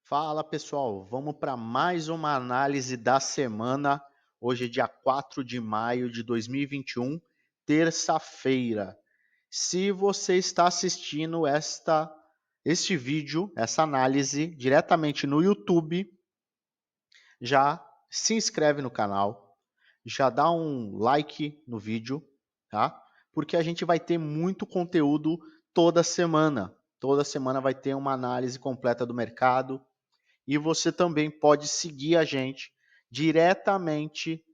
Fala pessoal, vamos para mais uma análise da semana. Hoje é dia 4 de maio de 2021, terça-feira. Se você está assistindo este vídeo, essa análise diretamente no YouTube, já se inscreve no canal, já dá um like no vídeo, tá? Porque a gente vai ter muito conteúdo toda semana. Toda semana vai ter uma análise completa do mercado. E você também pode seguir a gente diretamente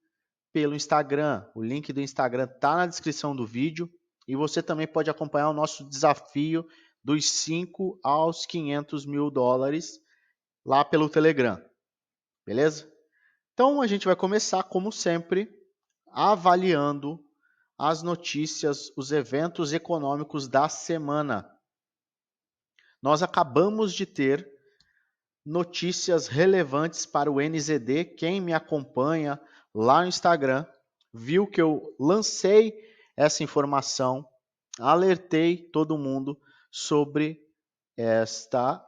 pelo Instagram. O link do Instagram está na descrição do vídeo. E você também pode acompanhar o nosso desafio dos 5 aos 500 mil dólares lá pelo Telegram. Beleza? Então a gente vai começar, como sempre, avaliando as notícias, os eventos econômicos da semana. Nós acabamos de ter notícias relevantes para o NZD. Quem me acompanha lá no Instagram viu que eu lancei essa informação, alertei todo mundo sobre esta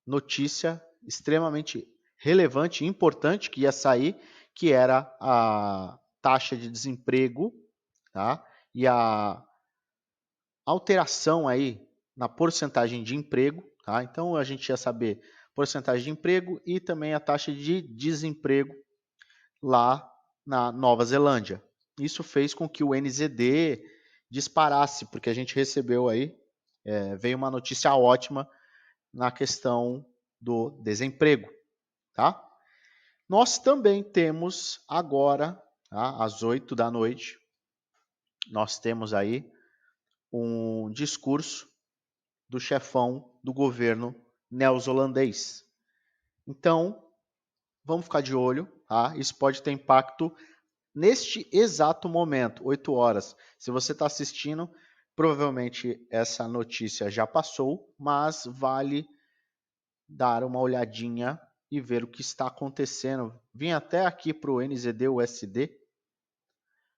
notícia extremamente relevante e importante que ia sair, que era a taxa de desemprego, tá? E a alteração aí na porcentagem de emprego, tá? Então a gente ia saber porcentagem de emprego e também a taxa de desemprego lá na Nova Zelândia. Isso fez com que o NZD disparasse, porque a gente recebeu aí, veio uma notícia ótima na questão do desemprego, tá? Nós também temos agora, tá, às 8 da noite, nós temos aí um discurso do chefão do governo neozelandês. Então, vamos ficar de olho, tá? Isso pode ter impacto neste exato momento, 8 horas. Se você está assistindo, provavelmente essa notícia já passou, mas vale dar uma olhadinha e ver o que está acontecendo. Vim até aqui para o NZD-USD.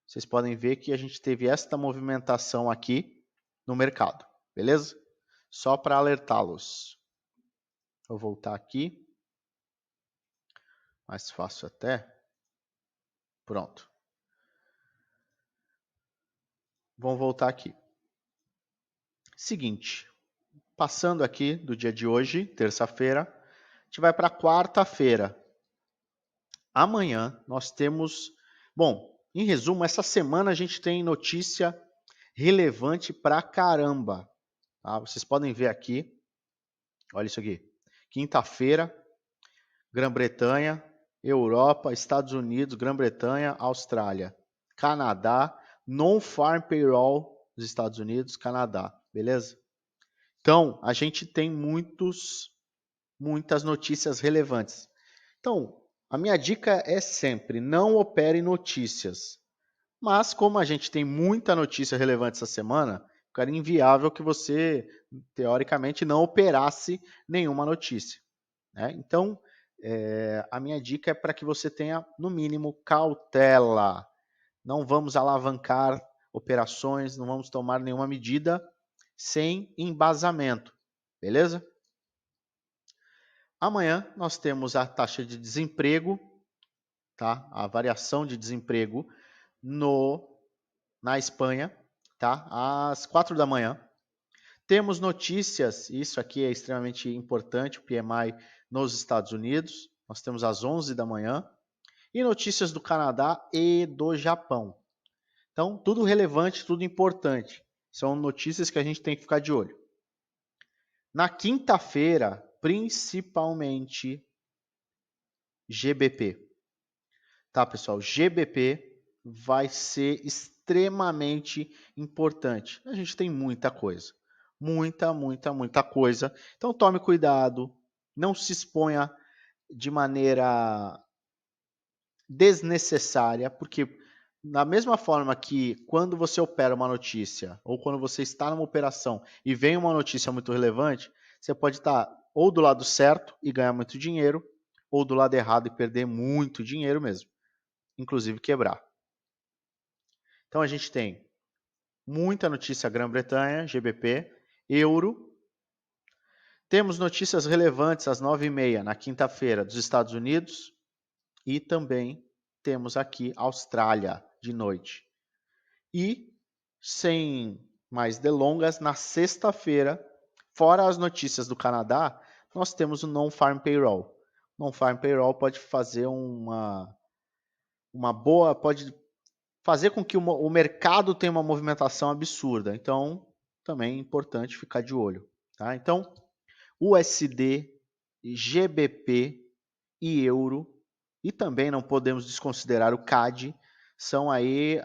Vocês podem ver que a gente teve esta movimentação aqui no mercado, beleza? Só para alertá-los. Vou voltar aqui. Mais fácil até. Pronto. Vamos voltar aqui. Seguinte. Passando aqui do dia de hoje, terça-feira, a gente vai para quarta-feira. Amanhã nós temos... Bom, em resumo, essa semana a gente tem notícia relevante pra caramba. Tá? Vocês podem ver aqui. Olha isso aqui. Quinta-feira, Grã-Bretanha, Europa, Estados Unidos, Grã-Bretanha, Austrália, Canadá, Non-Farm Payroll dos Estados Unidos, Canadá, beleza? Então, a gente tem muitas notícias relevantes. Então, a minha dica é sempre, não opere notícias. Mas, como a gente tem muita notícia relevante essa semana, ficaria inviável que você, teoricamente, não operasse nenhuma notícia, né? Então, a minha dica é para que você tenha, no mínimo, cautela. Não vamos alavancar operações, não vamos tomar nenhuma medida sem embasamento, beleza? Amanhã nós temos a taxa de desemprego, tá? A variação de desemprego na Espanha, tá? Às 4 da manhã. Temos notícias, isso aqui é extremamente importante, o PMI nos Estados Unidos. Nós temos às 11 da manhã. E notícias do Canadá e do Japão. Então, tudo relevante, tudo importante. São notícias que a gente tem que ficar de olho. Na quinta-feira, principalmente GBP. Tá, pessoal? GBP vai ser extremamente importante. A gente tem muita coisa. Muita coisa. Então, tome cuidado. Não se exponha de maneira desnecessária, porque da mesma forma que quando você opera uma notícia ou quando você está numa operação e vem uma notícia muito relevante, você pode estar ou do lado certo e ganhar muito dinheiro, ou do lado errado e perder muito dinheiro mesmo, inclusive quebrar. Então a gente tem muita notícia Grã-Bretanha, GBP, euro. Temos notícias relevantes às 9h30 na quinta-feira dos Estados Unidos e também temos aqui Austrália de noite. E, sem mais delongas, na sexta-feira, fora as notícias do Canadá, nós temos o Non-Farm Payroll. Non-Farm Payroll pode fazer pode fazer com que o mercado tenha uma movimentação absurda. Então, também é importante ficar de olho. Tá? Então, USD, GBP e euro, e também não podemos desconsiderar o CAD, são aí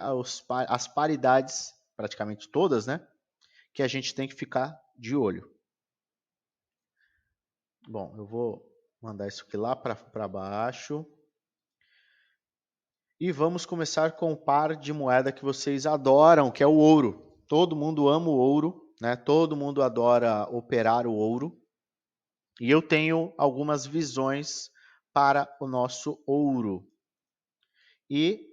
as paridades, praticamente todas, né, que a gente tem que ficar de olho. Bom, eu vou mandar isso aqui lá para baixo. E vamos começar com o par de moeda que vocês adoram, que é o ouro. Todo mundo ama o ouro, né? Todo mundo adora operar o ouro. E eu tenho algumas visões para o nosso ouro. E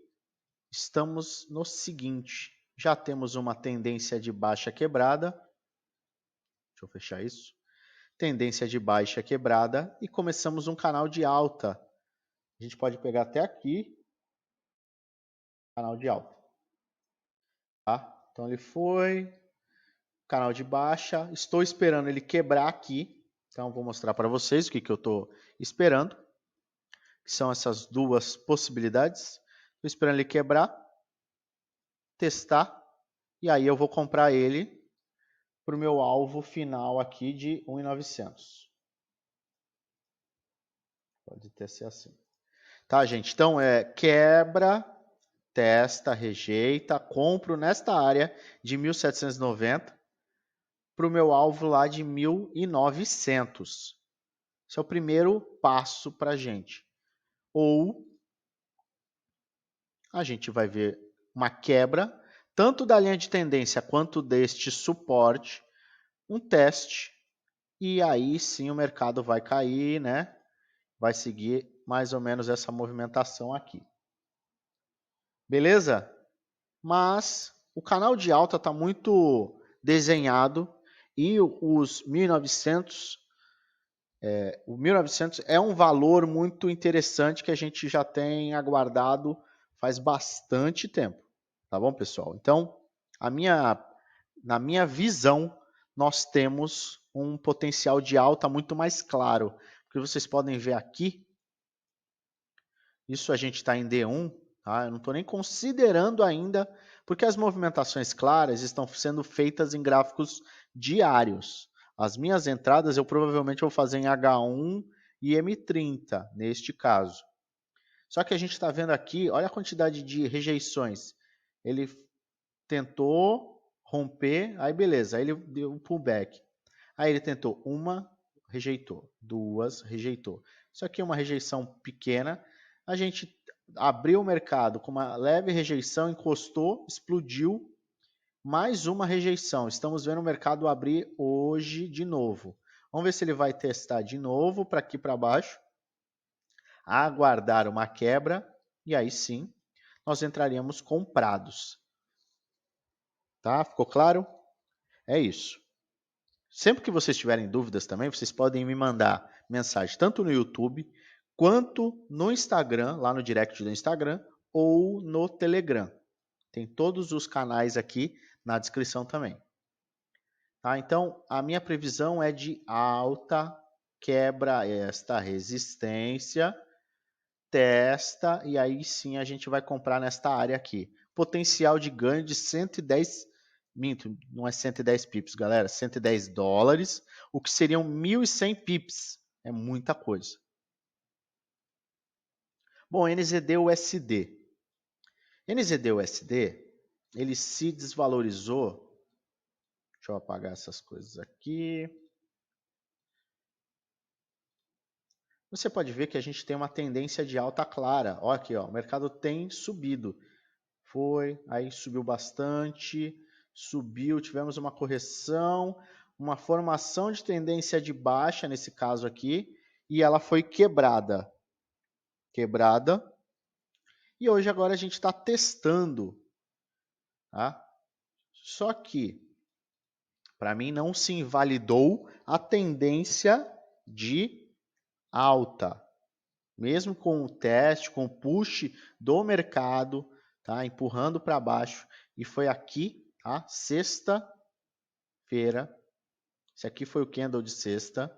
estamos no seguinte, já temos uma tendência de baixa quebrada. Deixa eu fechar isso. Tendência de baixa quebrada e começamos um canal de alta. A gente pode pegar até aqui, canal de alta. Tá? Então ele foi, canal de baixa, estou esperando ele quebrar aqui. Então vou mostrar para vocês o que eu estou esperando. São essas duas possibilidades. Estou esperando ele quebrar, testar, e aí eu vou comprar ele para o meu alvo final aqui de 1.900. Pode até ser assim. Tá, gente? Então, quebra, testa, rejeita, compro nesta área de 1.790 para o meu alvo lá de 1.900. Esse é o primeiro passo para a gente. Ou a gente vai ver uma quebra, tanto da linha de tendência quanto deste suporte, um teste, e aí sim o mercado vai cair, né? Vai seguir mais ou menos essa movimentação aqui. Beleza? Mas o canal de alta está muito desenhado e os 1.900, o 1.900 é um valor muito interessante que a gente já tem aguardado faz bastante tempo. Tá bom, pessoal? Então, na minha visão, nós temos um potencial de alta muito mais claro. Porque vocês podem ver aqui, isso a gente está em D1, tá? Eu não estou nem considerando ainda, porque as movimentações claras estão sendo feitas em gráficos diários. As minhas entradas eu provavelmente vou fazer em H1 e M30, neste caso. Só que a gente está vendo aqui, olha a quantidade de rejeições. Ele tentou romper, aí beleza, aí ele deu um pullback. Aí ele tentou uma, rejeitou, duas, rejeitou. Isso aqui é uma rejeição pequena. A gente abriu o mercado com uma leve rejeição, encostou, explodiu, mais uma rejeição. Estamos vendo o mercado abrir hoje de novo. Vamos ver se ele vai testar de novo para aqui para baixo, aguardar uma quebra e aí sim nós entraríamos comprados. Tá? Ficou claro? É isso. Sempre que vocês tiverem dúvidas também, vocês podem me mandar mensagem tanto no YouTube quanto no Instagram, lá no direct do Instagram, ou no Telegram. Tem todos os canais aqui na descrição também. Tá? Então, a minha previsão é de alta, quebra esta resistência, testa, e aí sim a gente vai comprar nesta área aqui. Potencial de ganho de 110, minto, não é 110 pips, galera, 110 dólares, o que seriam 1.100 pips. É muita coisa. Bom, NZD-USD. NZD-USD, ele se desvalorizou. Deixa eu apagar essas coisas aqui. Você pode ver que a gente tem uma tendência de alta clara. Olha aqui, ó, o mercado tem subido. Foi, aí subiu bastante, subiu, tivemos uma correção, uma formação de tendência de baixa nesse caso aqui, e ela foi quebrada. Quebrada. E hoje agora a gente está testando. Tá? Só que Para mim, não se invalidou a tendência de alta. Mesmo com o teste, com o push do mercado, tá? Empurrando para baixo. E foi aqui, tá? Sexta-feira. Esse aqui foi o candle de sexta.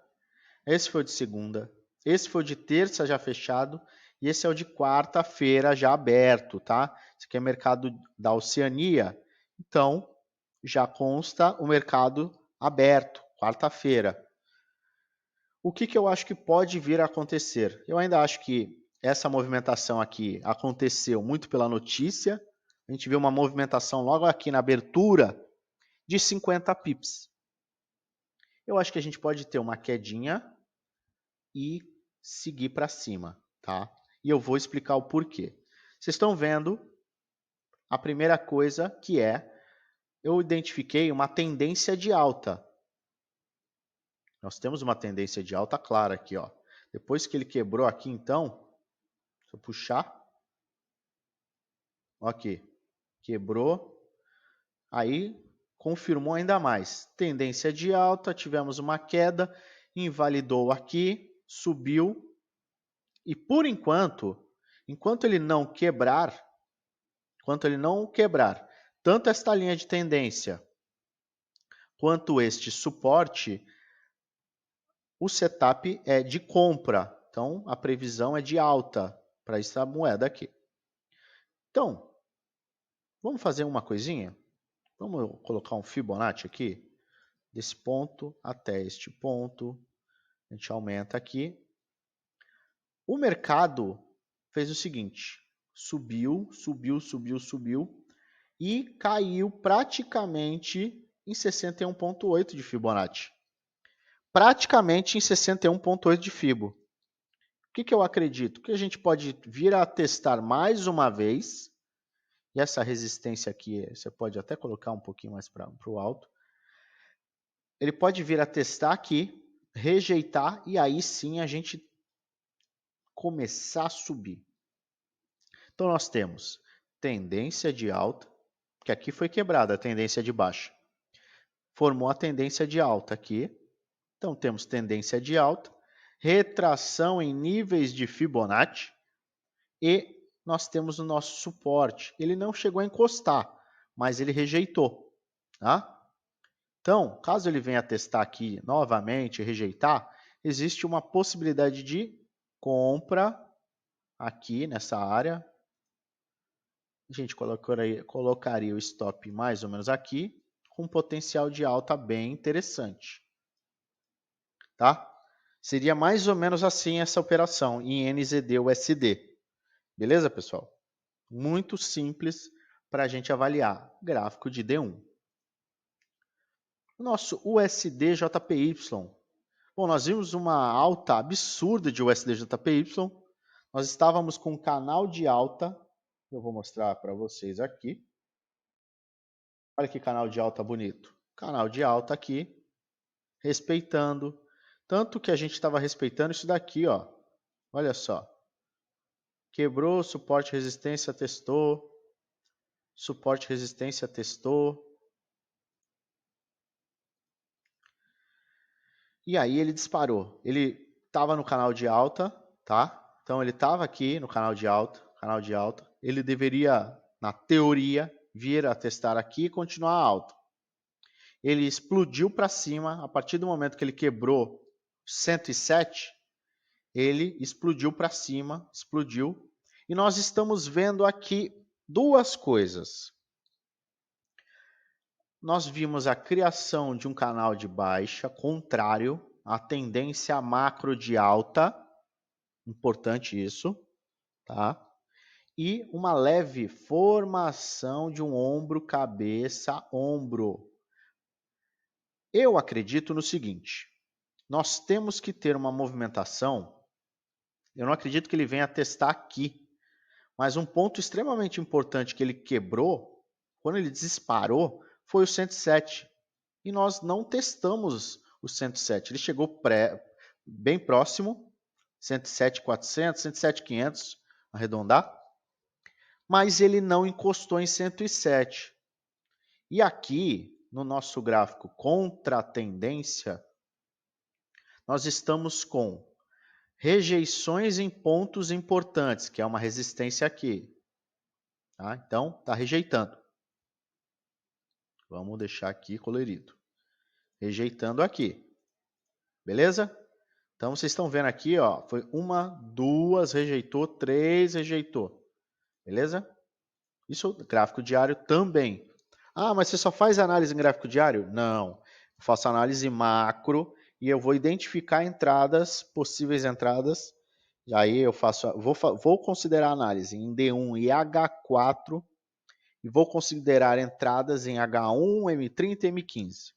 Esse foi o de segunda. Esse foi o de terça já fechado. E esse é o de quarta-feira já aberto, tá? Esse aqui é mercado da Oceania. Então, já consta o mercado aberto, quarta-feira. O que eu acho que pode vir a acontecer? Eu ainda acho que essa movimentação aqui aconteceu muito pela notícia. A gente viu uma movimentação logo aqui na abertura de 50 pips. Eu acho que a gente pode ter uma quedinha e seguir para cima, tá? E eu vou explicar o porquê. Vocês estão vendo a primeira coisa que eu identifiquei uma tendência de alta. Nós temos uma tendência de alta clara aqui, ó. Depois que ele quebrou aqui, então, se eu puxar, ó aqui, quebrou, aí confirmou ainda mais. Tendência de alta, tivemos uma queda, invalidou aqui, subiu, e por enquanto ele não quebrar, tanto esta linha de tendência quanto este suporte, o setup é de compra. Então, a previsão é de alta para essa moeda aqui. Então, vamos fazer uma coisinha? Vamos colocar um Fibonacci aqui, desse ponto até este ponto. A gente aumenta aqui. O mercado fez o seguinte, subiu e caiu praticamente em 61,8 de Fibonacci. Praticamente em 61,8 de Fibo. O que eu acredito? Que a gente pode vir a testar mais uma vez. E essa resistência aqui, você pode até colocar um pouquinho mais para o alto. Ele pode vir a testar aqui, rejeitar e aí sim a gente começar a subir. Então nós temos tendência de alta, que aqui foi quebrada a tendência de baixa. Formou a tendência de alta aqui. Então temos tendência de alta, retração em níveis de Fibonacci e nós temos o nosso suporte. Ele não chegou a encostar, mas ele rejeitou, tá? Então, caso ele venha testar aqui novamente e rejeitar, existe uma possibilidade de compra aqui nessa área. A gente colocaria o stop mais ou menos aqui, com um potencial de alta bem interessante. Tá? Seria mais ou menos assim essa operação em NZD-USD. Beleza, pessoal? Muito simples para a gente avaliar. Gráfico de D1. O nosso USD-JPY. Bom, nós vimos uma alta absurda de USD-JPY. Nós estávamos com um canal de alta. Eu vou mostrar para vocês aqui. Olha que canal de alta bonito. Canal de alta aqui, respeitando. Tanto que a gente estava respeitando isso daqui, ó. Olha só. Quebrou, suporte, resistência, testou. Suporte, resistência, testou. E aí ele disparou. Ele estava no canal de alta, tá? Então ele estava aqui no canal de alta, Ele deveria, na teoria, vir a testar aqui e continuar alto. Ele explodiu para cima, a partir do momento que ele quebrou 107, ele explodiu para cima, explodiu. E nós estamos vendo aqui duas coisas. Nós vimos a criação de um canal de baixa, contrário à tendência macro de alta, importante isso, tá? E uma leve formação de um ombro, cabeça, ombro. Eu acredito no seguinte, nós temos que ter uma movimentação, eu não acredito que ele venha testar aqui, mas um ponto extremamente importante que ele quebrou, quando ele disparou, foi o 107. E nós não testamos o 107. Ele chegou bem próximo, 107.400, 107.500, arredondar, mas ele não encostou em 107. E aqui no nosso gráfico contra a tendência, nós estamos com rejeições em pontos importantes, que é uma resistência aqui. Tá? Então, está rejeitando. Vamos deixar aqui colorido. Rejeitando aqui. Beleza? Então, vocês estão vendo aqui, ó, foi 1, 2, rejeitou, 3, rejeitou. Beleza? Isso gráfico diário também. Ah, mas você só faz análise em gráfico diário? Não. Eu faço análise macro e eu vou identificar entradas, possíveis entradas. E aí eu faço, vou considerar análise em D1 e H4 e vou considerar entradas em H1, M30 e M15.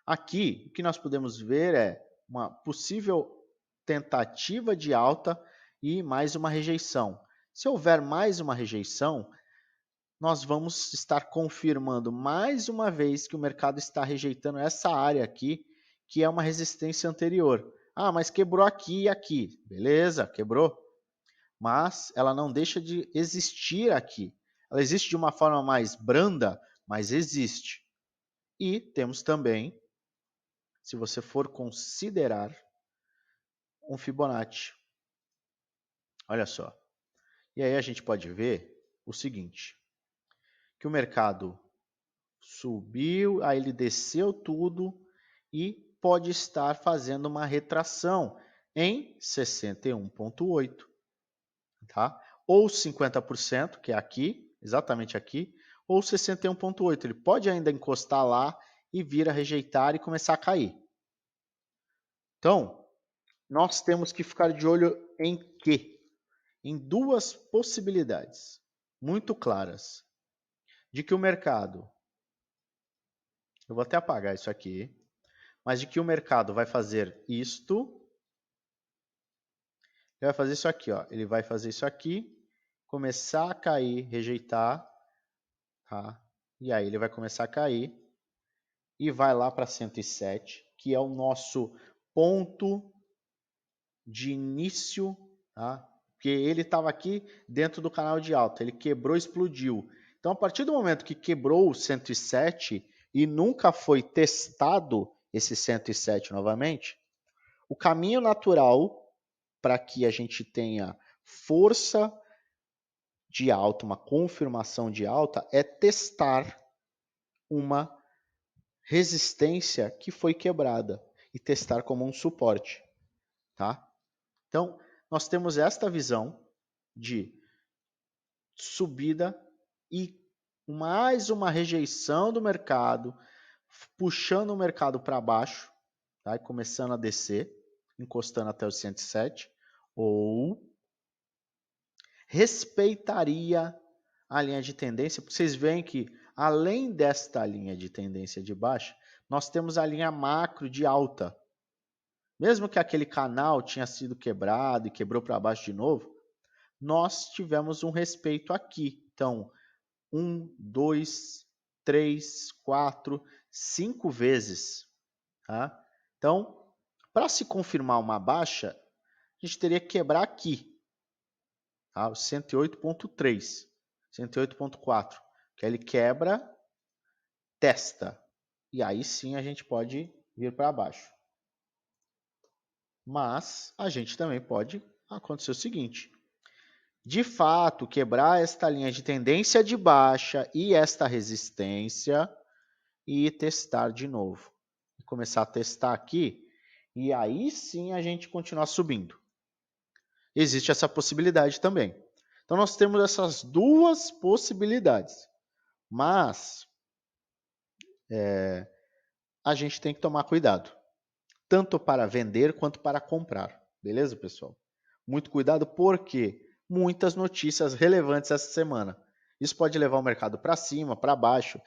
Aqui, o que nós podemos ver é uma possível tentativa de alta e mais uma rejeição. Se houver mais uma rejeição, nós vamos estar confirmando mais uma vez que o mercado está rejeitando essa área aqui, que é uma resistência anterior. Ah, mas quebrou aqui e aqui. Beleza, quebrou. Mas ela não deixa de existir aqui. Ela existe de uma forma mais branda, mas existe. E temos também, se você for considerar, um Fibonacci. Olha só. E aí a gente pode ver o seguinte, que o mercado subiu, aí ele desceu tudo e pode estar fazendo uma retração em 61,8, tá? Ou 50%, que é aqui, exatamente aqui, ou 61,8. Ele pode ainda encostar lá e vir a rejeitar e começar a cair. Então, nós temos que ficar de olho em quê? Em duas possibilidades muito claras de que o mercado, eu vou até apagar isso aqui, mas de que o mercado vai fazer isto, ele vai fazer isso aqui, ó, ele vai fazer isso aqui, começar a cair, rejeitar, tá? E aí ele vai começar a cair e vai lá para 107, que é o nosso ponto de início, tá? Porque ele estava aqui dentro do canal de alta, ele quebrou, explodiu. Então, a partir do momento que quebrou o 107 e nunca foi testado esse 107 novamente, o caminho natural para que a gente tenha força de alta, uma confirmação de alta, é testar uma resistência que foi quebrada e testar como um suporte, tá? Então, nós temos esta visão de subida e mais uma rejeição do mercado, puxando o mercado para baixo, tá? E começando a descer, encostando até os 107, ou respeitaria a linha de tendência, porque vocês veem que além desta linha de tendência de baixa, nós temos a linha macro de alta. Mesmo que aquele canal tinha sido quebrado e quebrou para baixo de novo, nós tivemos um respeito aqui. Então, 1, 2, 3, 4, 5 vezes. Tá? Então, para se confirmar uma baixa, a gente teria que quebrar aqui. Tá? O 108,3, 108,4. Que ele quebra, testa. E aí sim a gente pode vir para baixo. Mas a gente também pode acontecer o seguinte. De fato, quebrar esta linha de tendência de baixa e esta resistência e testar de novo. E começar a testar aqui e aí sim a gente continuar subindo. Existe essa possibilidade também. Então nós temos essas duas possibilidades. Mas a gente tem que tomar cuidado. Tanto para vender quanto para comprar. Beleza, pessoal? Muito cuidado porque muitas notícias relevantes essa semana. Isso pode levar o mercado para cima, para baixo.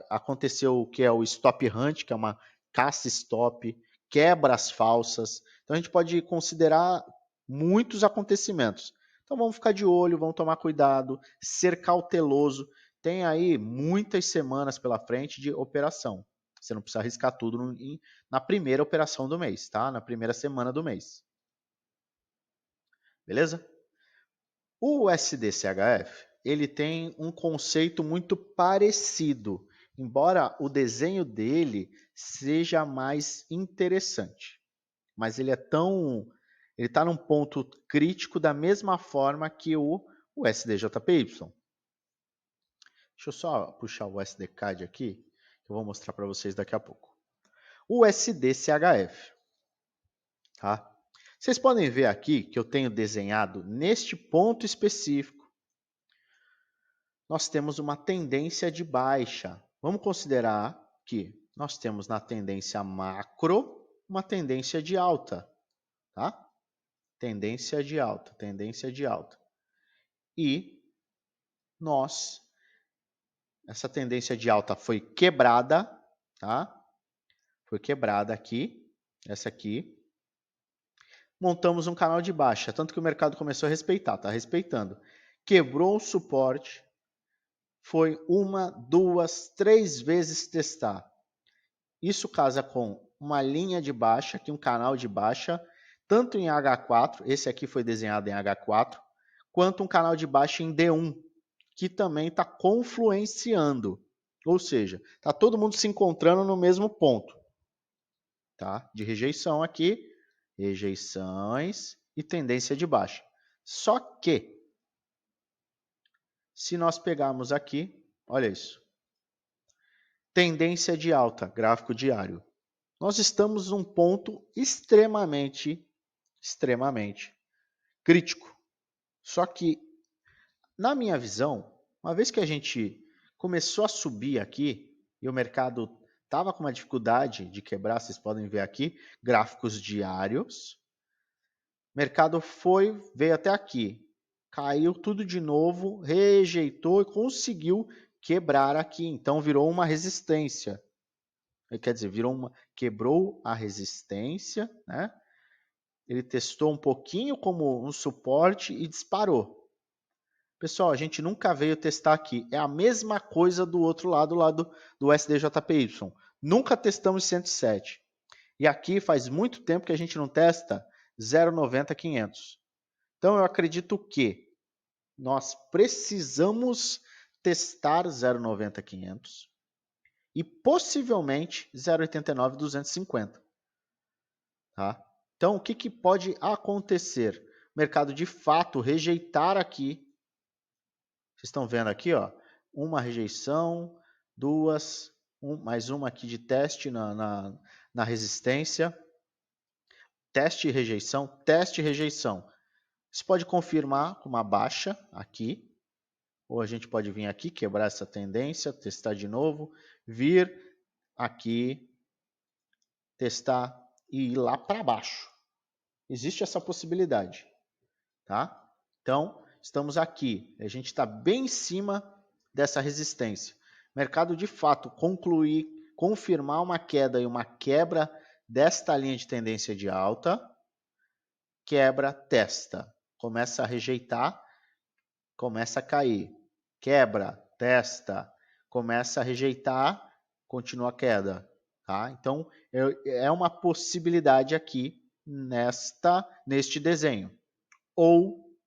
Aconteceu o que é o stop hunt, que é uma caça stop, quebras falsas. Então a gente pode considerar muitos acontecimentos. Então vamos ficar de olho, vamos tomar cuidado, ser cauteloso. Tem aí muitas semanas pela frente de operação. Você não precisa arriscar tudo na primeira operação do mês, tá? Na primeira semana do mês. Beleza? O SDCHF, ele tem um conceito muito parecido embora o desenho dele seja mais interessante, mas ele está num ponto crítico da mesma forma que o SDJPY. Deixa eu só puxar o SDCAD aqui, que eu vou mostrar para vocês daqui a pouco. O SDCHF, tá? Vocês podem ver aqui que eu tenho desenhado neste ponto específico. Nós temos uma tendência de baixa. Vamos considerar que nós temos na tendência macro uma tendência de alta, tá? Tendência de alta, tendência de alta. E essa tendência de alta foi quebrada, tá? Foi quebrada aqui, essa aqui. Montamos um canal de baixa, tanto que o mercado começou a respeitar, tá respeitando. Quebrou o suporte, foi 1, 2, 3 vezes testar. Isso casa com uma linha de baixa, aqui um canal de baixa, tanto em H4, esse aqui foi desenhado em H4, quanto um canal de baixa em D1, que também está confluenciando. Ou seja, está todo mundo se encontrando no mesmo ponto, tá? De rejeição aqui, rejeições e tendência de baixa. Só que, se nós pegarmos aqui, olha isso, tendência de alta, gráfico diário. Nós estamos num ponto extremamente crítico. Só que, na minha visão, uma vez que a gente começou a subir aqui e o mercado estava com uma dificuldade de quebrar, vocês podem ver aqui, gráficos diários. O mercado veio até aqui, caiu tudo de novo, rejeitou e conseguiu quebrar aqui. Então virou uma resistência. Quer dizer, quebrou a resistência, né? Ele testou um pouquinho como um suporte e disparou. Pessoal, a gente nunca veio testar aqui. É a mesma coisa do outro lado do SDJPY. Nunca testamos 107. E aqui faz muito tempo que a gente não testa 0,90-500. Então eu acredito que nós precisamos testar 0,90-500 e possivelmente 0,89-250. Tá? Então o que pode acontecer? O mercado de fato rejeitar aqui. Vocês estão vendo aqui, ó, uma rejeição, duas, mais uma aqui de teste na resistência. Teste e rejeição, teste e rejeição. Você pode confirmar com uma baixa aqui, ou a gente pode vir aqui, quebrar essa tendência, testar de novo, vir aqui, testar e ir lá para baixo. Existe essa possibilidade, tá? Então, estamos aqui, a gente está bem em cima dessa resistência. Mercado de fato confirmar uma queda e uma quebra desta linha de tendência de alta, quebra, testa, começa a rejeitar, começa a cair, quebra, testa, começa a rejeitar, continua a queda, tá? Então é uma possibilidade aqui neste desenho. Ou,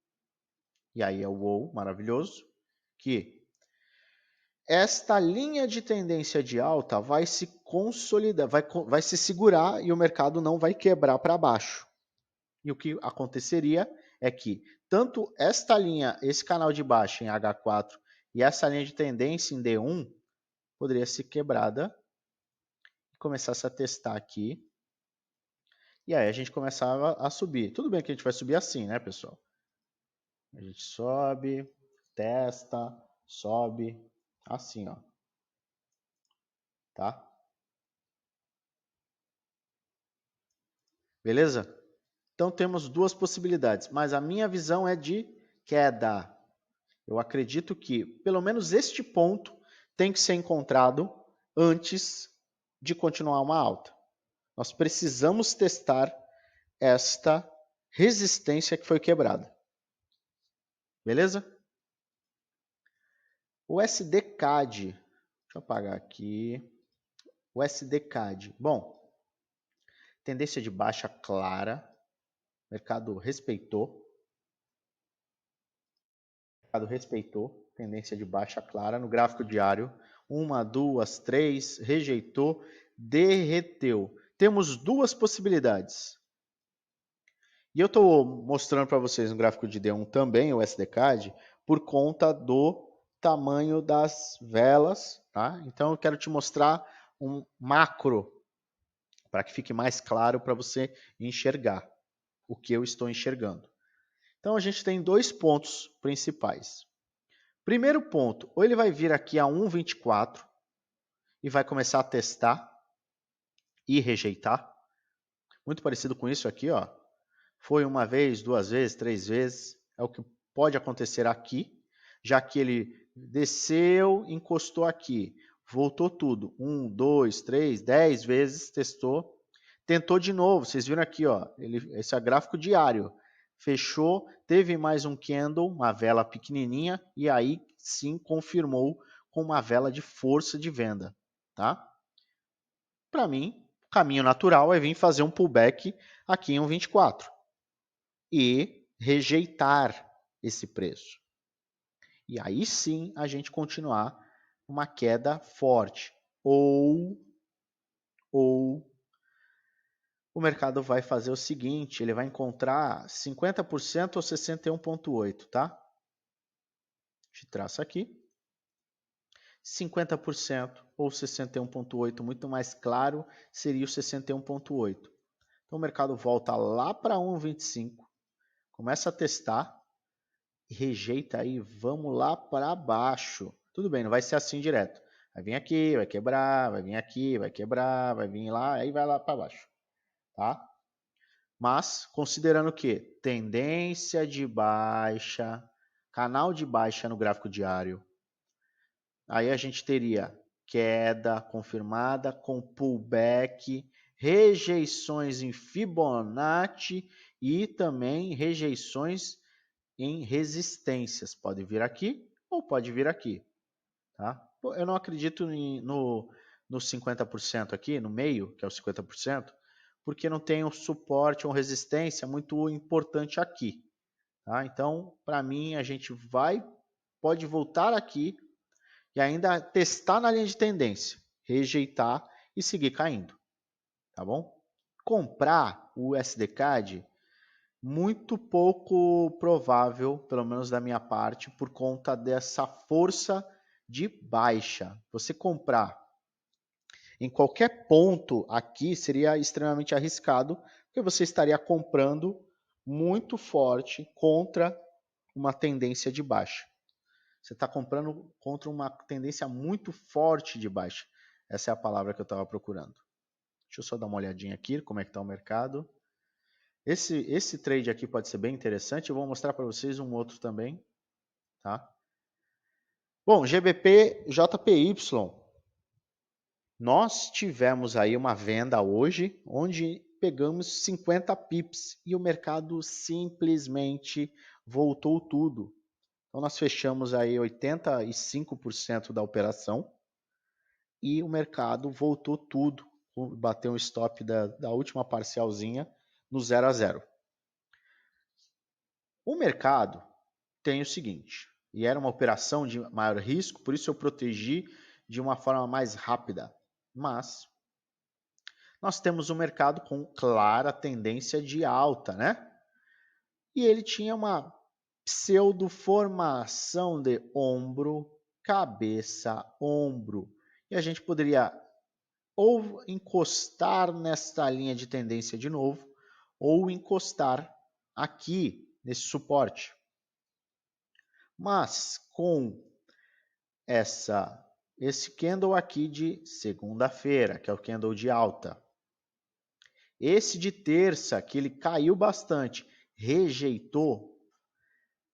e aí é o ou maravilhoso, que esta linha de tendência de alta vai se consolidar, vai se segurar e o mercado não vai quebrar para baixo. E o que aconteceria é que tanto esta linha, esse canal de baixa em H4 e essa linha de tendência em D1 poderia ser quebrada e começasse a testar aqui. E aí a gente começava a subir. Tudo bem que a gente vai subir assim, né, pessoal? A gente sobe, testa, sobe, assim, ó. Tá? Beleza? Então temos duas possibilidades, mas a minha visão é de queda. Eu acredito que pelo menos este ponto tem que ser encontrado antes de continuar uma alta. Nós precisamos testar esta resistência que foi quebrada. Beleza? O SDCAD, deixa eu apagar aqui. O SDCAD. Bom, tendência de baixa clara. O mercado respeitou. Tendência de baixa clara no gráfico diário, Uma, duas, três, rejeitou, derreteu. Temos duas possibilidades. E eu estou mostrando para vocês no gráfico de D1 também, o SDCAD, por conta do tamanho das velas, tá? Então eu quero te mostrar um macro, para que fique mais claro para você enxergar o que eu estou enxergando. Então a gente tem dois pontos principais. Primeiro ponto, ou ele vai vir aqui a 1,24 e vai começar a testar e rejeitar. Muito parecido com isso aqui, ó. Foi uma vez, duas vezes, três vezes. É o que pode acontecer aqui, já que ele desceu, encostou aqui, voltou tudo. 1, 2, 3, 10 vezes, testou. Tentou de novo, vocês viram aqui, ó. Esse é gráfico diário. Fechou, teve mais um candle, uma vela pequenininha, e aí sim confirmou com uma vela de força de venda, tá? Para mim, o caminho natural é vir fazer um pullback aqui em 1,24 e rejeitar esse preço. E aí sim a gente continuar uma queda forte. Ou o mercado vai fazer o seguinte, ele vai encontrar 50% ou 61,8, tá? Te traço aqui. 50% ou 61,8, muito mais claro, seria o 61,8. Então o mercado volta lá para 1,25, começa a testar e rejeita aí, vamos lá para baixo. Tudo bem, não vai ser assim direto. Vai vir aqui, vai quebrar, vai vir aqui, vai quebrar, vai vir lá, aí vai lá para baixo, tá? Mas, considerando que tendência de baixa, canal de baixa no gráfico diário, aí a gente teria queda confirmada com pullback, rejeições em Fibonacci e também rejeições em resistências. Pode vir aqui ou pode vir aqui. Tá? Eu não acredito no 50% aqui, no meio, que é o 50%, porque não tem um suporte ou resistência muito importante aqui. Tá? Então, para mim, a gente pode voltar aqui e ainda testar na linha de tendência, rejeitar e seguir caindo. Tá bom? Comprar o SDCAD, muito pouco provável, pelo menos da minha parte, por conta dessa força de baixa. Você comprar em qualquer ponto aqui seria extremamente arriscado, porque você estaria comprando muito forte contra uma tendência de baixa. Você está comprando contra uma tendência muito forte de baixa. Essa é a palavra que eu estava procurando. Deixa eu só dar uma olhadinha aqui, como é que está o mercado. Esse trade aqui pode ser bem interessante. Eu vou mostrar para vocês um outro também. Tá? Bom, GBP JPY. Nós tivemos aí uma venda hoje, onde pegamos 50 pips e o mercado simplesmente voltou tudo. Então nós fechamos aí 85% da operação e o mercado voltou tudo, bateu um stop da última parcialzinha no 0 a 0. O mercado tem o seguinte, e era uma operação de maior risco, por isso eu protegi de uma forma mais rápida, mas nós temos um mercado com clara tendência de alta, né? E ele tinha uma pseudo-formação de ombro, cabeça, ombro. E a gente poderia ou encostar nesta linha de tendência de novo, ou encostar aqui nesse suporte. Mas com esse candle aqui de segunda-feira, que é o candle de alta, esse de terça, que ele caiu bastante, rejeitou,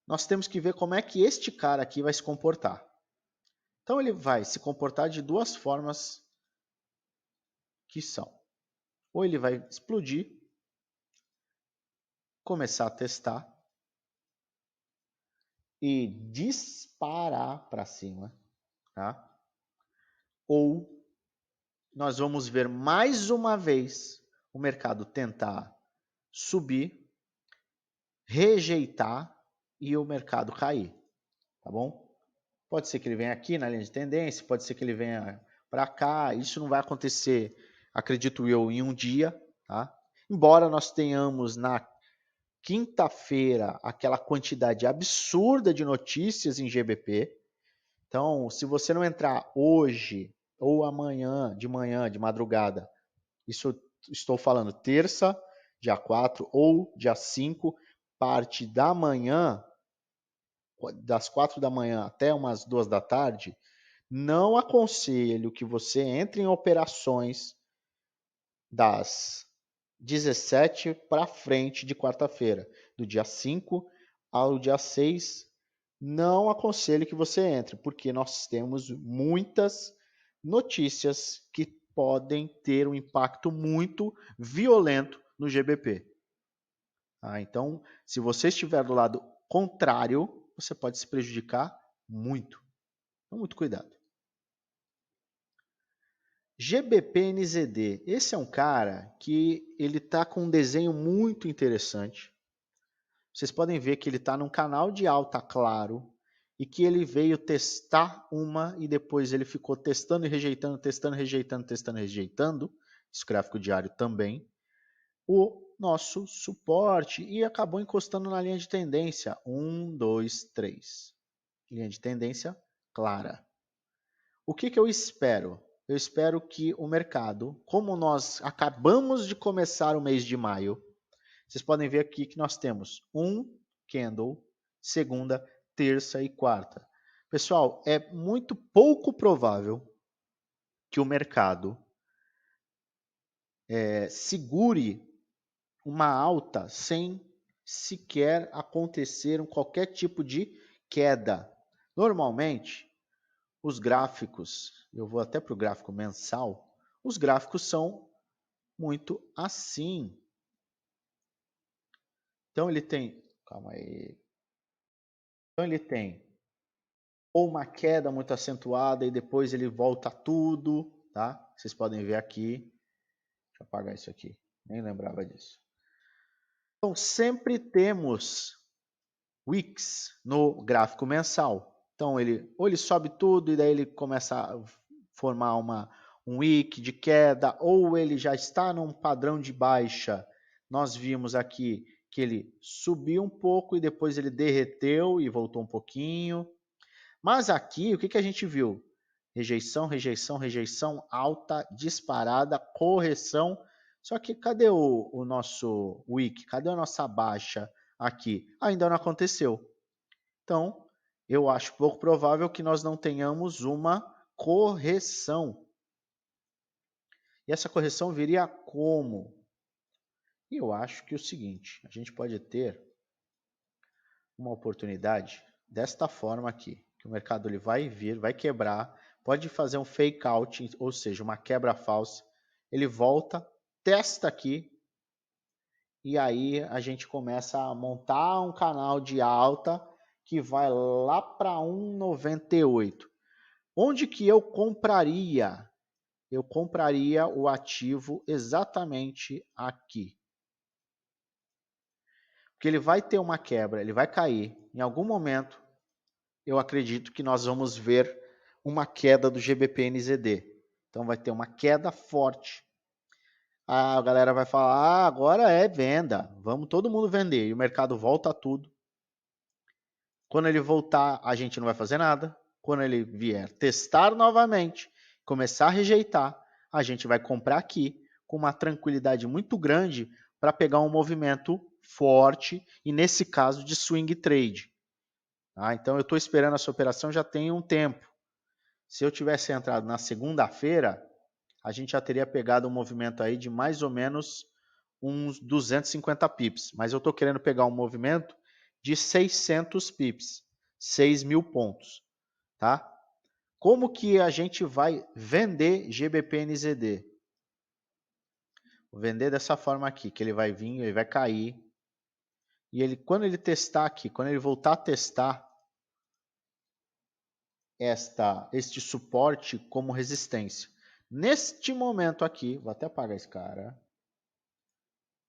nós temos que ver como é que este cara aqui vai se comportar. Então ele vai se comportar de duas formas que são. Ou ele vai explodir, começar a testar e disparar para cima, tá? Ou nós vamos ver mais uma vez o mercado tentar subir, rejeitar e o mercado cair, tá bom? Pode ser que ele venha aqui na linha de tendência, pode ser que ele venha para cá. Isso não vai acontecer, acredito eu, em um dia, tá? Embora nós tenhamos na quinta-feira aquela quantidade absurda de notícias em GBP. Então, se você não entrar hoje ou amanhã, de madrugada, isso estou falando terça, dia 4 ou dia 5, parte da manhã, das 4 da manhã até umas 2 da tarde, não aconselho que você entre em operações das 17 para frente de quarta-feira, do dia 5 ao dia 6, não aconselho que você entre, porque nós temos muitas notícias que podem ter um impacto muito violento no GBP. Então, se você estiver do lado contrário, você pode se prejudicar muito. Então, muito cuidado. GBP-NZD. Esse é um cara que ele está com um desenho muito interessante. Vocês podem ver que ele está num canal de alta claro e que ele veio testar uma e depois ele ficou testando e rejeitando, testando, rejeitando, testando, rejeitando. Esse gráfico diário também. O nosso suporte e acabou encostando na linha de tendência. 1, 2, 3. Linha de tendência clara. O que eu espero? Eu espero que o mercado, como nós acabamos de começar o mês de maio, vocês podem ver aqui que nós temos um candle, segunda, terça e quarta. Pessoal, é muito pouco provável que o mercado segure uma alta sem sequer acontecer qualquer tipo de queda. Normalmente, os gráficos, eu vou até para o gráfico mensal, os gráficos são muito assim. Então ele tem, calma aí. Então ele tem ou uma queda muito acentuada e depois ele volta tudo, tá? Vocês podem ver aqui. Deixa eu apagar isso aqui, nem lembrava disso. Então sempre temos wicks no gráfico mensal. Então ou ele sobe tudo e daí ele começa a formar um wick de queda, ou ele já está num padrão de baixa. Nós vimos aqui que ele subiu um pouco e depois ele derreteu e voltou um pouquinho. Mas aqui, o que a gente viu? Rejeição, rejeição, rejeição, alta, disparada, correção. Só que cadê o nosso wick? Cadê a nossa baixa aqui? Ainda não aconteceu. Então, eu acho pouco provável que nós não tenhamos uma correção. E essa correção viria como? E eu acho que é o seguinte, a gente pode ter uma oportunidade desta forma aqui, que o mercado ele vai vir, vai quebrar, pode fazer um fake out, ou seja, uma quebra falsa, ele volta, testa aqui, e aí a gente começa a montar um canal de alta que vai lá para 1,98. Onde que eu compraria? Eu compraria o ativo exatamente aqui. Porque ele vai ter uma quebra, ele vai cair. Em algum momento, eu acredito que nós vamos ver uma queda do GBP-NZD. Então vai ter uma queda forte. A galera vai falar, agora é venda, vamos todo mundo vender. E o mercado volta a tudo. Quando ele voltar, a gente não vai fazer nada. Quando ele vier testar novamente, começar a rejeitar, a gente vai comprar aqui com uma tranquilidade muito grande para pegar um movimento forte e nesse caso de swing trade. Então eu estou esperando essa operação já tem um tempo. Se eu tivesse entrado na segunda-feira, a gente já teria pegado um movimento aí de mais ou menos uns 250 pips. Mas eu estou querendo pegar um movimento de 600 pips, 6 mil pontos. Tá? Como que a gente vai vender GBP-NZD? Vou vender dessa forma aqui, que ele vai vir, ele vai cair. E ele, quando ele testar aqui, quando ele voltar a testar este suporte como resistência. Neste momento aqui, vou até apagar esse cara.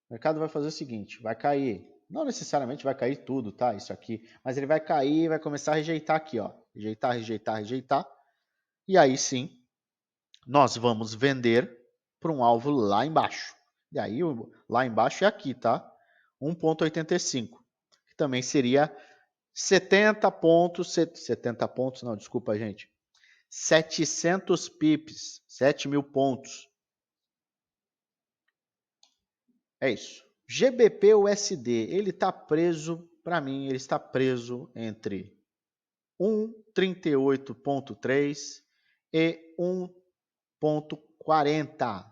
O mercado vai fazer o seguinte, vai cair, Não necessariamente vai cair tudo, tá? Isso aqui. Mas ele vai cair e vai começar a rejeitar aqui, ó. Rejeitar, rejeitar, rejeitar. E aí sim, nós vamos vender para um alvo lá embaixo. E aí, lá embaixo é aqui, tá? 1,85. Que também seria 70 pontos. 70 pontos, não, desculpa, gente. 700 pips. 7.000 pontos. É isso. GBP USD, ele está preso, para mim, ele está preso entre 1,38.3 e 1,40.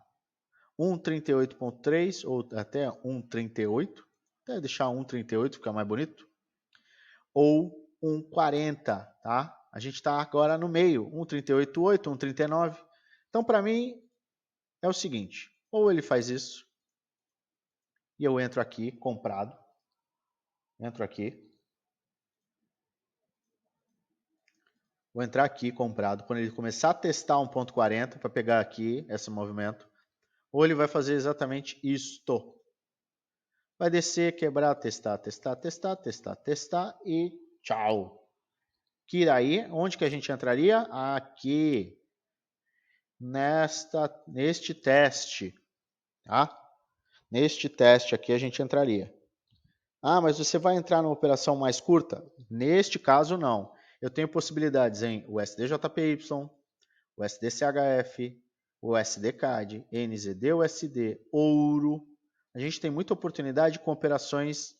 1,38.3 ou até 1,38. Até deixar 1,38, fica mais bonito. Ou 1,40, tá? A gente está agora no meio, 1,38,8, 1,39. Então, para mim, é o seguinte. Ou ele faz isso, e eu entro aqui, comprado. Entro aqui. Vou entrar aqui, comprado. Quando ele começar a testar 1,40 para pegar aqui esse movimento. Ou ele vai fazer exatamente isto. Vai descer, quebrar, testar, testar, testar, testar, testar e tchau. Que aí, onde que a gente entraria? Aqui. Neste teste. Tá? Neste teste aqui a gente entraria. Ah, mas você vai entrar numa operação mais curta? Neste caso, não. Eu tenho possibilidades em USDJPY, USDCHF, USDCAD, NZD-USD, ouro. A gente tem muita oportunidade com operações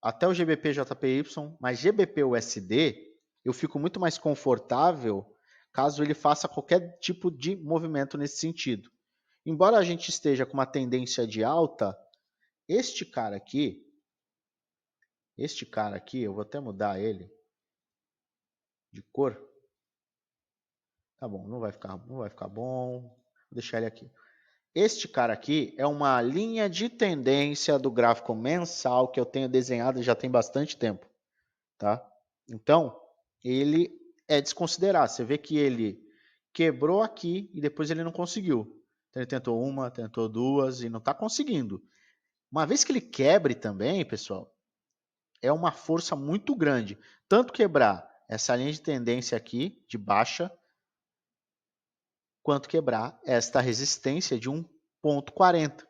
até o GBP-JPY, mas GBP-USD eu fico muito mais confortável caso ele faça qualquer tipo de movimento nesse sentido. Embora a gente esteja com uma tendência de alta, este cara aqui, eu vou até mudar ele de cor. Tá bom, não vai ficar bom. Vou deixar ele aqui. Este cara aqui é uma linha de tendência do gráfico mensal que eu tenho desenhado já tem bastante tempo, tá? Então, ele é desconsiderar. Você vê que ele quebrou aqui e depois ele não conseguiu. Então, ele tentou uma, tentou duas e não está conseguindo. Uma vez que ele quebre também, pessoal, é uma força muito grande. Tanto quebrar essa linha de tendência aqui, de baixa, quanto quebrar esta resistência de 1,40.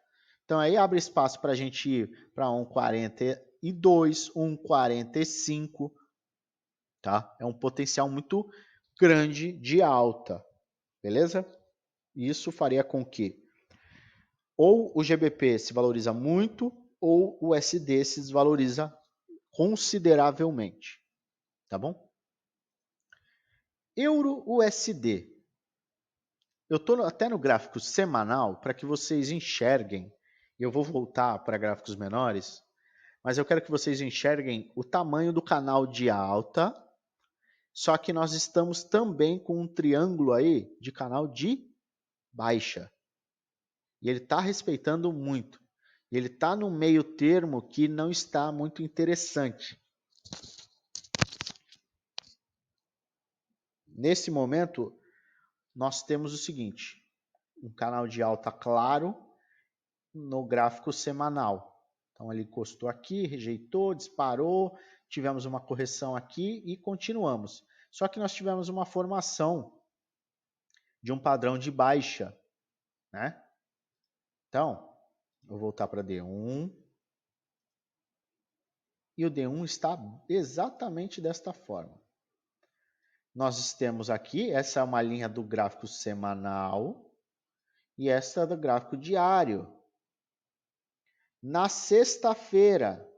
Então aí abre espaço para a gente ir para 1,42, 1,45, tá? É um potencial muito grande de alta, beleza? Isso faria com que ou o GBP se valoriza muito ou o USD se desvaloriza consideravelmente, tá bom? Euro USD. Eu estou até no gráfico semanal para que vocês enxerguem. Eu vou voltar para gráficos menores, mas eu quero que vocês enxerguem o tamanho do canal de alta, só que nós estamos também com um triângulo aí de canal de baixa. E ele está respeitando muito. Ele está no meio termo que não está muito interessante. Nesse momento, nós temos o seguinte, um canal de alta claro no gráfico semanal. Então ele encostou aqui, rejeitou, disparou, tivemos uma correção aqui e continuamos. Só que nós tivemos uma formação de um padrão de baixa, né? Então, vou voltar para D1. E o D1 está exatamente desta forma. Nós temos aqui, essa é uma linha do gráfico semanal e essa é do gráfico diário. Na sexta-feira,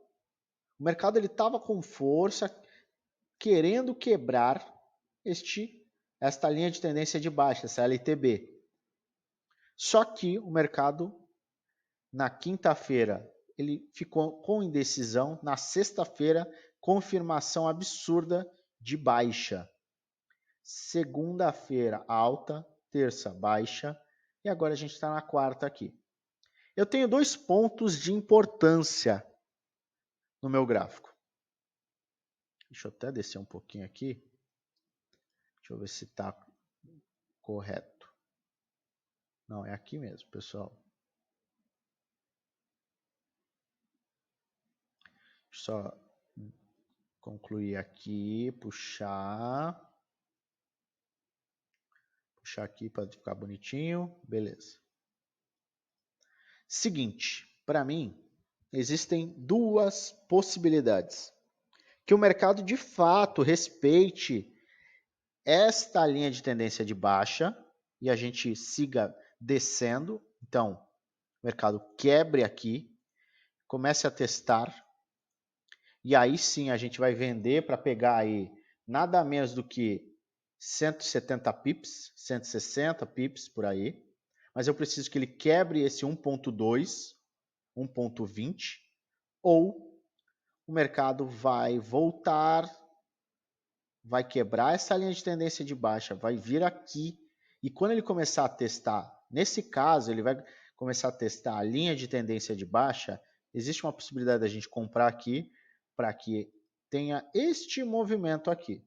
o mercado estava com força, querendo quebrar esta linha de tendência de baixa, essa LTB. Só que o mercado, na quinta-feira, ele ficou com indecisão. Na sexta-feira, confirmação absurda de baixa. Segunda-feira, alta. Terça, baixa. E agora a gente está na quarta aqui. Eu tenho 2 pontos de importância no meu gráfico. Deixa eu até descer um pouquinho aqui. Deixa eu ver se está correto. Não, é aqui mesmo, pessoal. Só concluir aqui, puxar aqui para ficar bonitinho, beleza. Seguinte, para mim, existem duas possibilidades. Que o mercado de fato respeite esta linha de tendência de baixa e a gente siga descendo. Então, o mercado quebre aqui, comece a testar e aí sim a gente vai vender para pegar aí nada menos do que 170 pips, 160 pips por aí. Mas eu preciso que ele quebre esse 1.2, 1.20 ou o mercado vai voltar, vai quebrar essa linha de tendência de baixa, vai vir aqui e quando ele começar a testar, nesse caso ele vai começar a testar a linha de tendência de baixa, existe uma possibilidade da gente comprar aqui para que tenha este movimento aqui.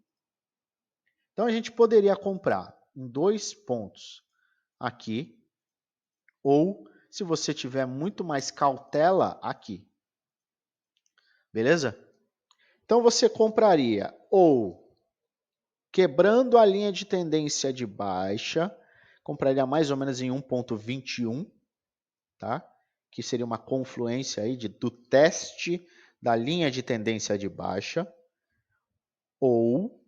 Então a gente poderia comprar em 2 pontos aqui ou se você tiver muito mais cautela aqui. Beleza? Então você compraria ou quebrando a linha de tendência de baixa, compraria mais ou menos em 1.21, tá? Que seria uma confluência aí do teste da linha de tendência de baixa. Ou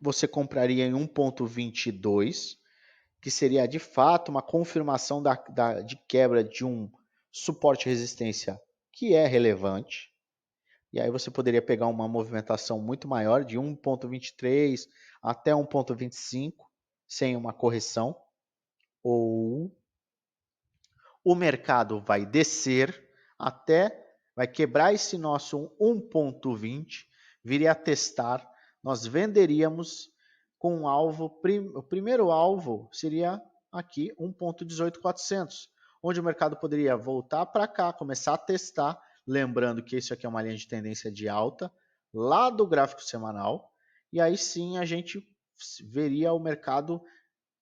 você compraria em 1.22, que seria de fato uma confirmação de quebra de um suporte e resistência que é relevante. E aí você poderia pegar uma movimentação muito maior, de 1.23 até 1.25, sem uma correção. Ou o mercado vai descer até, vai quebrar esse nosso 1.20, viria a testar, nós venderíamos com um alvo, o primeiro alvo seria aqui 1.18400, onde o mercado poderia voltar para cá, começar a testar, lembrando que isso aqui é uma linha de tendência de alta, lá do gráfico semanal, e aí sim a gente veria o mercado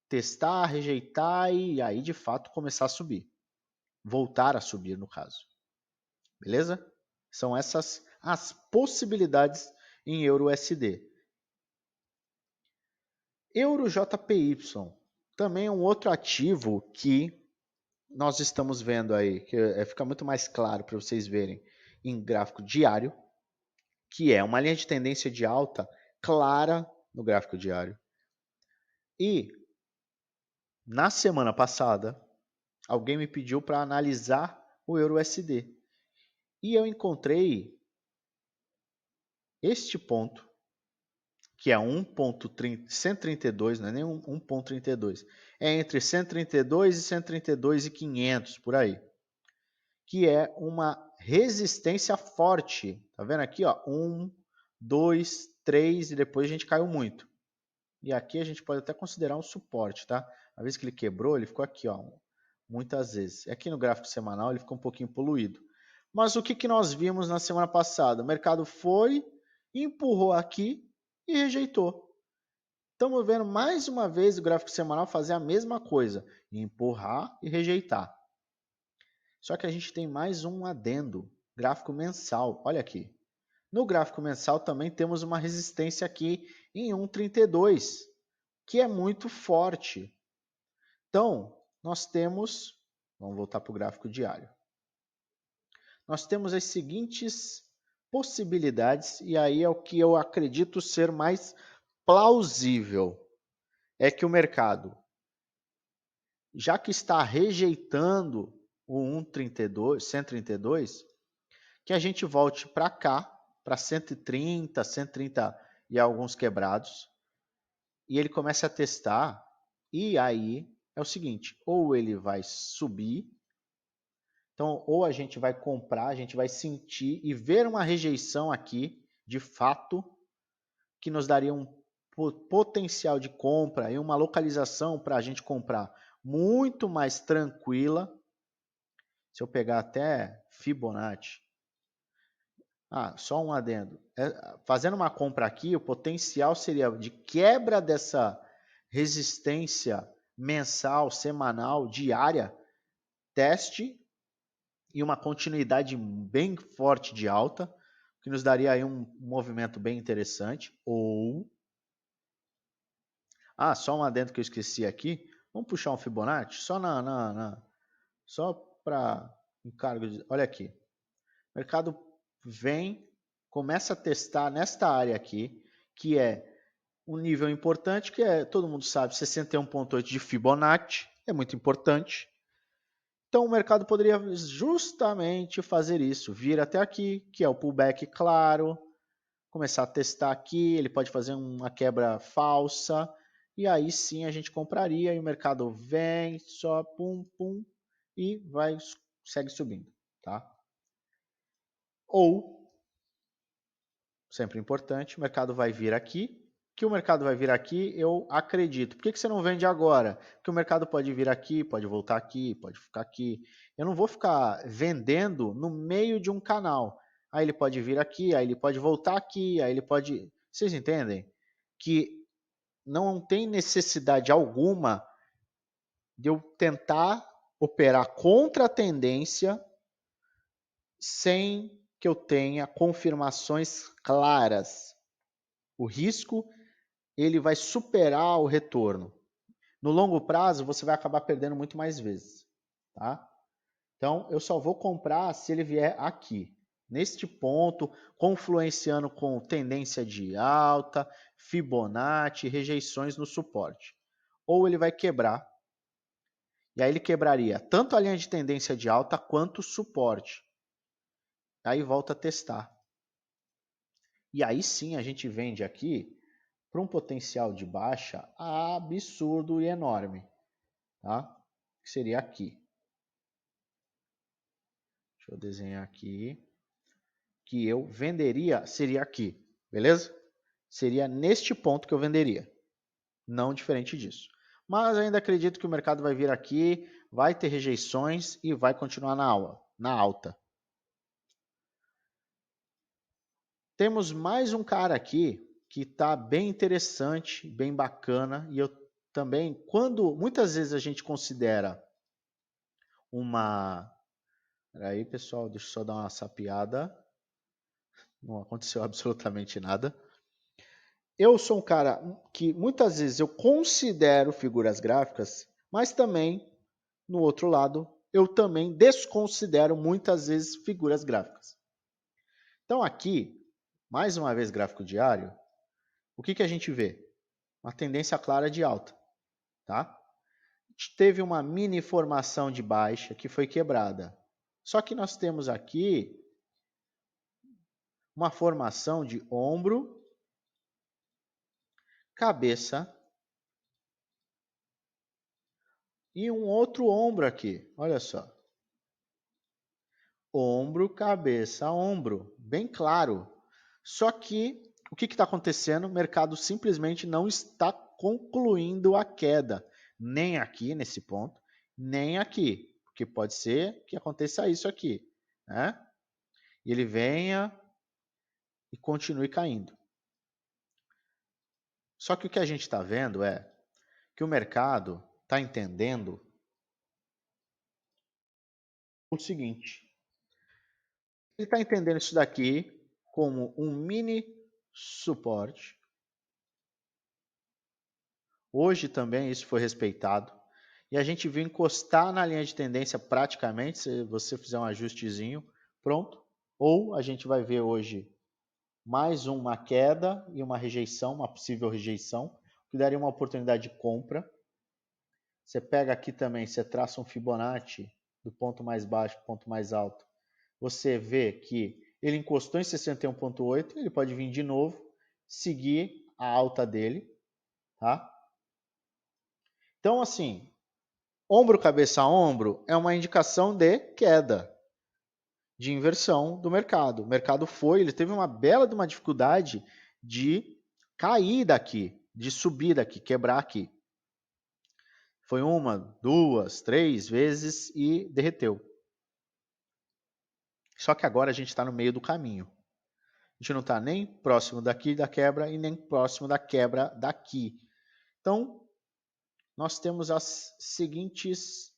testar, rejeitar e aí de fato começar a subir. Voltar a subir no caso. Beleza? São essas as possibilidades em EURUSD. EUROJPY também é um outro ativo que nós estamos vendo aí, que fica muito mais claro para vocês verem em gráfico diário, que é uma linha de tendência de alta clara no gráfico diário. E na semana passada, alguém me pediu para analisar o EURUSD. E eu encontrei este ponto, que é 1.132, não é nem 1.32, é entre 132 e 132,500 por aí, que é uma resistência forte. Tá vendo aqui, ó? 1, 2, 3 e depois a gente caiu muito. E aqui a gente pode até considerar um suporte, tá? A vez que ele quebrou, ele ficou aqui, ó, muitas vezes. Aqui no gráfico semanal ele ficou um pouquinho poluído. Mas o que nós vimos na semana passada? O mercado foi, empurrou aqui e rejeitou. Estamos vendo mais uma vez o gráfico semanal fazer a mesma coisa, empurrar e rejeitar. Só que a gente tem mais um adendo, gráfico mensal. Olha aqui. No gráfico mensal também temos uma resistência aqui em 1,32, que é muito forte. Então, nós temos, vamos voltar para o gráfico diário. Nós temos as seguintes possibilidades, e aí é o que eu acredito ser mais plausível. É que o mercado, já que está rejeitando o 132, que a gente volte para cá, para 130, 130 e alguns quebrados, e ele começa a testar, e aí é o seguinte, ou ele vai subir, então ou a gente vai comprar, a gente vai sentir e ver uma rejeição aqui, de fato, que nos daria um potencial de compra e uma localização para a gente comprar muito mais tranquila. Se eu pegar até Fibonacci, só um adendo. Fazendo uma compra aqui, o potencial seria de quebra dessa resistência mensal, semanal, diária, teste e uma continuidade bem forte de alta, que nos daria aí um movimento bem interessante. Ou, só um adendo que eu esqueci aqui. Vamos puxar um Fibonacci só só para encargo de, olha aqui. O mercado vem, começa a testar nesta área aqui, que é um nível importante, que é, todo mundo sabe, 61,8 de Fibonacci, é muito importante. Então o mercado poderia justamente fazer isso, vir até aqui, que é o pullback claro, começar a testar aqui, ele pode fazer uma quebra falsa, e aí sim a gente compraria, e o mercado vem, só pum, pum, e segue subindo, tá? Ou, sempre importante, o mercado vai vir aqui, que o mercado vai vir aqui, eu acredito. Por que você não vende agora? Porque o mercado pode vir aqui, pode voltar aqui, pode ficar aqui. Eu não vou ficar vendendo no meio de um canal. Aí ele pode vir aqui, aí ele pode voltar aqui, aí ele pode... Vocês entendem? Que não tem necessidade alguma de eu tentar operar contra a tendência sem que eu tenha confirmações claras. O risco ele vai superar o retorno. No longo prazo, você vai acabar perdendo muito mais vezes. Tá? Então, eu só vou comprar se ele vier aqui. Neste ponto, confluenciando com tendência de alta, Fibonacci, rejeições no suporte. Ou ele vai quebrar. E aí ele quebraria tanto a linha de tendência de alta quanto o suporte. Aí volta a testar. E aí sim a gente vende aqui para um potencial de baixa absurdo e enorme, tá? Que seria aqui. Deixa eu desenhar aqui. Que eu venderia seria aqui, beleza? Seria neste ponto que eu venderia, não diferente disso. Mas ainda acredito que o mercado vai vir aqui, vai ter rejeições e vai continuar na alta. Temos mais um cara aqui que está bem interessante, bem bacana, e eu também, quando muitas vezes a gente considera uma... Peraí, pessoal, deixa eu só dar uma sapiada. Não aconteceu absolutamente nada. Eu sou um cara que muitas vezes eu considero figuras gráficas, mas também, no outro lado, eu também desconsidero muitas vezes figuras gráficas. Então aqui, mais uma vez gráfico diário, o que a gente vê? Uma tendência clara de alta, tá? A gente teve uma mini formação de baixa que foi quebrada. Só que nós temos aqui uma formação de ombro, cabeça e um outro ombro aqui. Olha só. Ombro, cabeça, ombro. Bem claro. Só que o que está acontecendo? O mercado simplesmente não está concluindo a queda. Nem aqui nesse ponto, nem aqui. Porque pode ser que aconteça isso aqui. Né? E ele venha e continue caindo. Só que o que a gente está vendo é que o mercado está entendendo o seguinte. Ele está entendendo isso daqui como um mini suporte. Hoje também isso foi respeitado. E a gente viu encostar na linha de tendência praticamente, se você fizer um ajustezinho, pronto. Ou a gente vai ver hoje mais uma queda e uma rejeição, uma possível rejeição, que daria uma oportunidade de compra. Você pega aqui também, você traça um Fibonacci do ponto mais baixo para o ponto mais alto. Você vê que ele encostou em 61,8, ele pode vir de novo, seguir a alta dele, tá? Então, assim, ombro, cabeça, ombro é uma indicação de queda, de inversão do mercado. O mercado ele teve uma bela de uma dificuldade de cair daqui, de subir daqui, quebrar aqui. Foi uma, duas, três vezes e derreteu. Só que agora a gente está no meio do caminho. A gente não está nem próximo daqui da quebra e nem próximo da quebra daqui. Então, nós temos as seguintes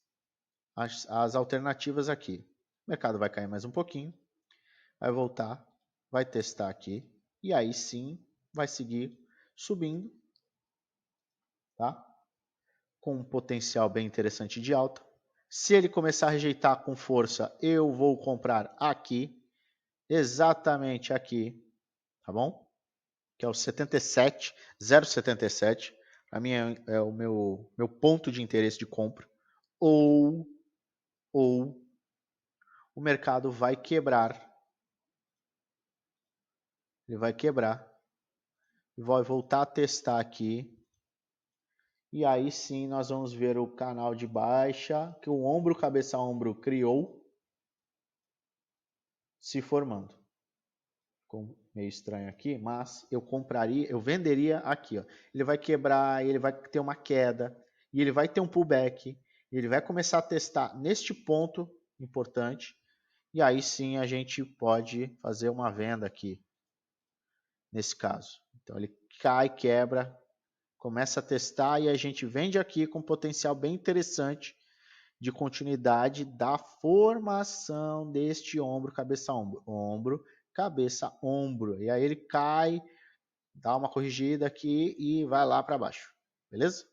as alternativas aqui. O mercado vai cair mais um pouquinho, vai voltar vai testar aqui e aí sim vai seguir subindo, tá? Com um potencial bem interessante de alta. Se ele começar a rejeitar com força, eu vou comprar aqui, exatamente aqui, tá bom? Que é o 77, 0,77. Para mim é o meu ponto de interesse de compra. Ou o mercado vai quebrar. Ele vai quebrar. E vai voltar a testar aqui. E aí sim nós vamos ver o canal de baixa que o ombro, cabeça, ombro criou se formando. Ficou meio estranho aqui, mas eu compraria, eu venderia aqui. Ó. Ele vai quebrar, ele vai ter uma queda, e ele vai ter um pullback, e ele vai começar a testar neste ponto importante, e aí sim a gente pode fazer uma venda aqui, nesse caso. Então ele cai, quebra, começa a testar e a gente vende aqui com potencial bem interessante de continuidade da formação deste ombro, cabeça, ombro. Ombro, cabeça, ombro. E aí ele cai, dá uma corrigida aqui e vai lá para baixo. Beleza?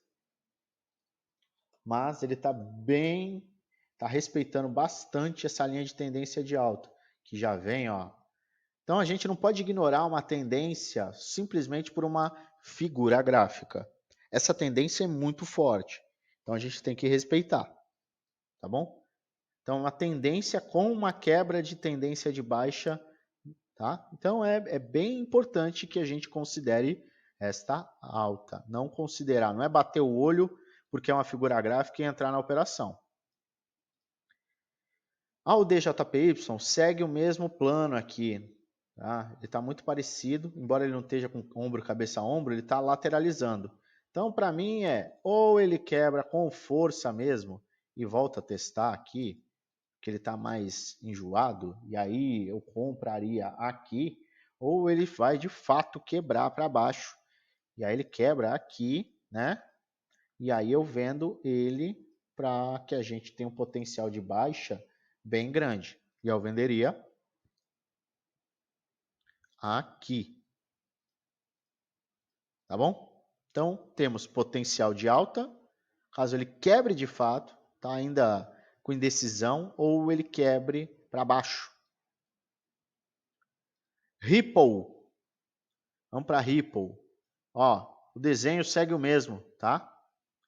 Mas ele está bem, está respeitando bastante essa linha de tendência de alta, que já vem, ó. Então a gente não pode ignorar uma tendência simplesmente por uma figura gráfica. Essa tendência é muito forte. Então a gente tem que respeitar, tá bom? Então uma tendência com uma quebra de tendência de baixa, tá? Então é bem importante que a gente considere esta alta. Não considerar, não é bater o olho porque é uma figura gráfica e entrar na operação. O DJPY segue o mesmo plano aqui. Tá? Ele está muito parecido, embora ele não esteja com ombro, cabeça, ombro, ele está lateralizando. Então, para mim, ou ele quebra com força mesmo e volta a testar aqui, que ele está mais enjoado, e aí eu compraria aqui, ou ele vai de fato quebrar para baixo. E aí ele quebra aqui, né? E aí eu vendo ele para que a gente tenha um potencial de baixa bem grande. E eu venderia aqui. Tá bom? Então, temos potencial de alta, caso ele quebre de fato, tá ainda com indecisão, ou ele quebre para baixo. Ripple. Vamos para Ripple. Ó, o desenho segue o mesmo, tá?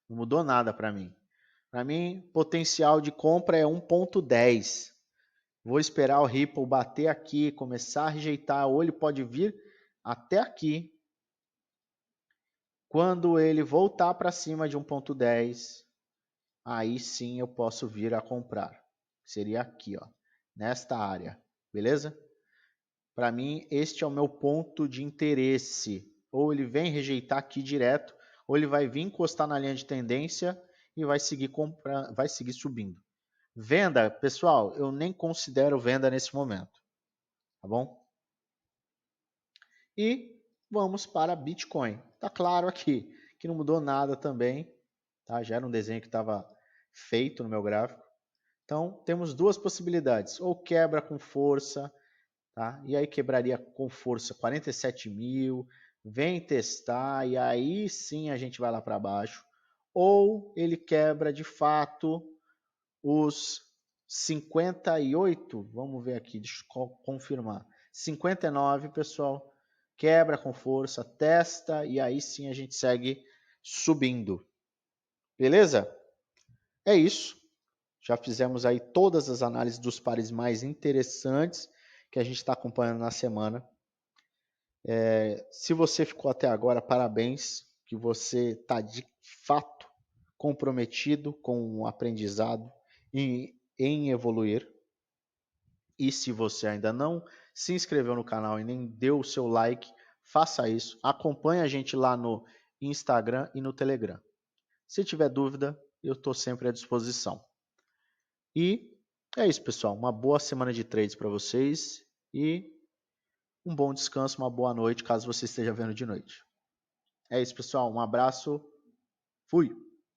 Não mudou nada para mim. Para mim, potencial de compra é 1.10. Vou esperar o Ripple bater aqui, começar a rejeitar, ou ele pode vir até aqui. Quando ele voltar para cima de 1.10, aí sim eu posso vir a comprar. Seria aqui, ó, nesta área, beleza? Para mim, este é o meu ponto de interesse. Ou ele vem rejeitar aqui direto, ou ele vai vir encostar na linha de tendência e vai seguir comprando, vai seguir subindo. Venda, pessoal, eu nem considero venda nesse momento, tá bom? E vamos para Bitcoin. Tá claro aqui que não mudou nada também, tá? Já era um desenho que estava feito no meu gráfico. Então, temos duas possibilidades. Ou quebra com força, tá? E aí quebraria com força 47 mil, vem testar e aí sim a gente vai lá para baixo. Ou ele quebra de fato os 58, vamos ver aqui, deixa eu confirmar. 59, pessoal, quebra com força, testa e aí sim a gente segue subindo. Beleza? É isso. Já fizemos aí todas as análises dos pares mais interessantes que a gente está acompanhando na semana. Se você ficou até agora, parabéns, que você está de fato comprometido com o aprendizado e em evoluir. E se você ainda não se inscreveu no canal e nem deu o seu like, faça isso. Acompanhe a gente lá no Instagram e no Telegram. Se tiver dúvida, eu estou sempre à disposição. E é isso, pessoal. Uma boa semana de trades para vocês e um bom descanso, uma boa noite, caso você esteja vendo de noite. É isso, pessoal. Um abraço. Fui!